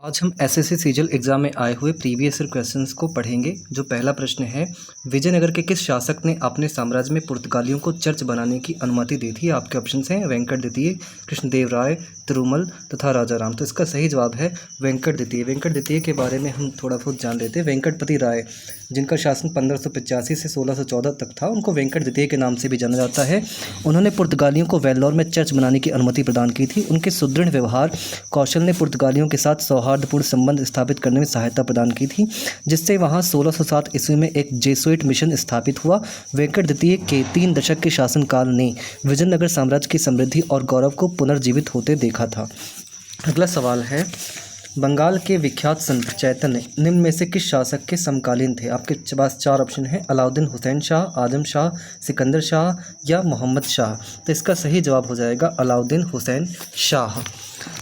आज हम SSC CGL exam में आए हुए प्रीवियस ईयर क्वेश्चंस को पढ़ेंगे। जो पहला प्रश्न है, विजयनगर के किस शासक ने अपने साम्राज्य में पुर्तगालियों को चर्च बनाने की अनुमति दी थी? आपके ऑप्शंस हैं वेंकट द्वितीय, कृष्णदेव राय, तिरुमल तथा राजा राम। तो इसका सही जवाब है वेंकट द्वितीय। वेंकट द्वितीय के बारे में हम थोड़ा बहुत जान लेते हैं। वेंकटपति राय, जिनका शासन 1585 से 1614 तक था, उनको वेंकट द्वितीय के नाम से भी जाना जाता है। उन्होंने पुर्तगालियों को वेल्लोर में चर्च बनाने की अनुमति प्रदान की थी। उनके सुदृढ़ व्यवहार कौशल ने पुर्तगालियों के साथ सौहार्दपूर्ण संबंध स्थापित करने में सहायता प्रदान की थी, जिससे वहां 1607 ईस्वी में एक जेसुइट मिशन स्थापित हुआ। वेंकट द्वितीय के 3 दशक के शासनकाल ने विजयनगर साम्राज्य की समृद्धि और गौरव को पुनर्जीवित होते देखा था। अगला सवाल है, बंगाल के विख्यात संत चैतन्य निम्न में से किस शासक के समकालीन थे? आपके पास 4 ऑप्शन हैं, अलाउद्दीन हुसैन शाह, आजम शाह, सिकंदर शाह या मोहम्मद शाह। तो इसका सही जवाब हो जाएगा अलाउद्दीन हुसैन शाह।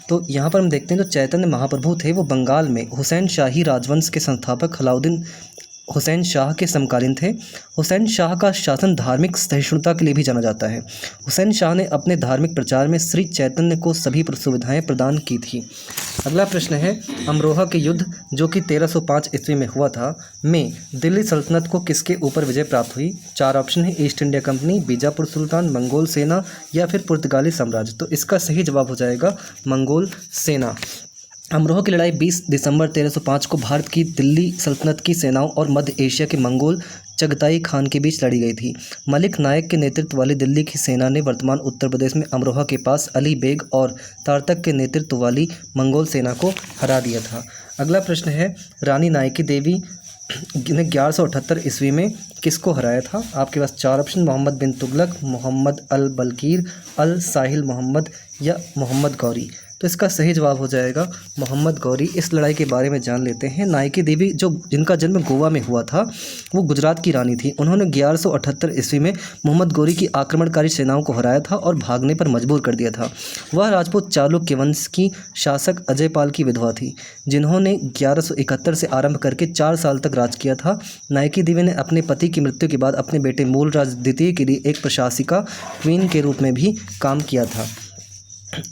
तो यहाँ पर हम देखते हैं जो चैतन्य महाप्रभु थे वो बंगाल में हुसैन शाही राजवंश के संस्थापक अलाउद्दीन हुसैन शाह के समकालीन थे। हुसैन शाह का शासन धार्मिक सहिष्णुता के लिए भी जाना जाता है। हुसैन शाह ने अपने धार्मिक प्रचार में श्री चैतन्य को सभी सुविधाएं प्रदान की थी। अगला प्रश्न है, अमरोहा के युद्ध जो कि 1305 ईस्वी में हुआ था में दिल्ली सल्तनत को किसके ऊपर विजय प्राप्त हुई? 4 ऑप्शन है, ईस्ट इंडिया कंपनी, बीजापुर सुल्तान, मंगोल सेना या फिर पुर्तगाली साम्राज्य। तो इसका सही जवाब हो जाएगा मंगोल सेना। अमरोहा की लड़ाई 20 दिसंबर 1305 को भारत की दिल्ली सल्तनत की सेनाओं और मध्य एशिया के मंगोल चगताई खान के बीच लड़ी गई थी। मलिक नायक के नेतृत्व वाली दिल्ली की सेना ने वर्तमान उत्तर प्रदेश में अमरोहा के पास अली बेग और तारतक के नेतृत्व वाली मंगोल सेना को हरा दिया था। अगला प्रश्न है, रानी नायकी देवी ने 1178 ईस्वी में किसको हराया था? आपके पास 4 ऑप्शन, मोहम्मद बिन तुगलक, मोहम्मद अल बलकीर, अल साहिल मोहम्मद या मोहम्मद गौरी। तो इसका सही जवाब हो जाएगा मोहम्मद गौरी। इस लड़ाई के बारे में जान लेते हैं। नायकी देवी जो जिनका जन्म गोवा में हुआ था वो गुजरात की रानी थी। उन्होंने 1178 ईस्वी में मोहम्मद गौरी की आक्रमणकारी सेनाओं को हराया था और भागने पर मजबूर कर दिया था। वह राजपूत चालुक्य वंश की शासक अजयपाल की विधवा थी, जिन्होंने 1171 से आरंभ करके 4 साल तक राज किया था। नायकी देवी ने अपने पति की मृत्यु के बाद अपने बेटे मूलराज द्वितीय के लिए एक प्रशासिका क्वीन के रूप में भी काम किया था।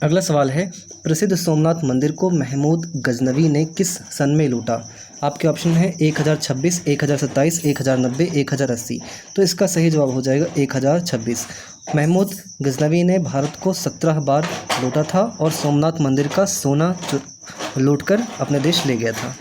अगला सवाल है, प्रसिद्ध सोमनाथ मंदिर को महमूद गजनवी ने किस सन में लूटा? आपके ऑप्शन है 1026, 1027, 1090, 1080। तो इसका सही जवाब हो जाएगा 1026। महमूद गजनवी ने भारत को 17 बार लूटा था और सोमनाथ मंदिर का सोना लूटकर अपने देश ले गया था।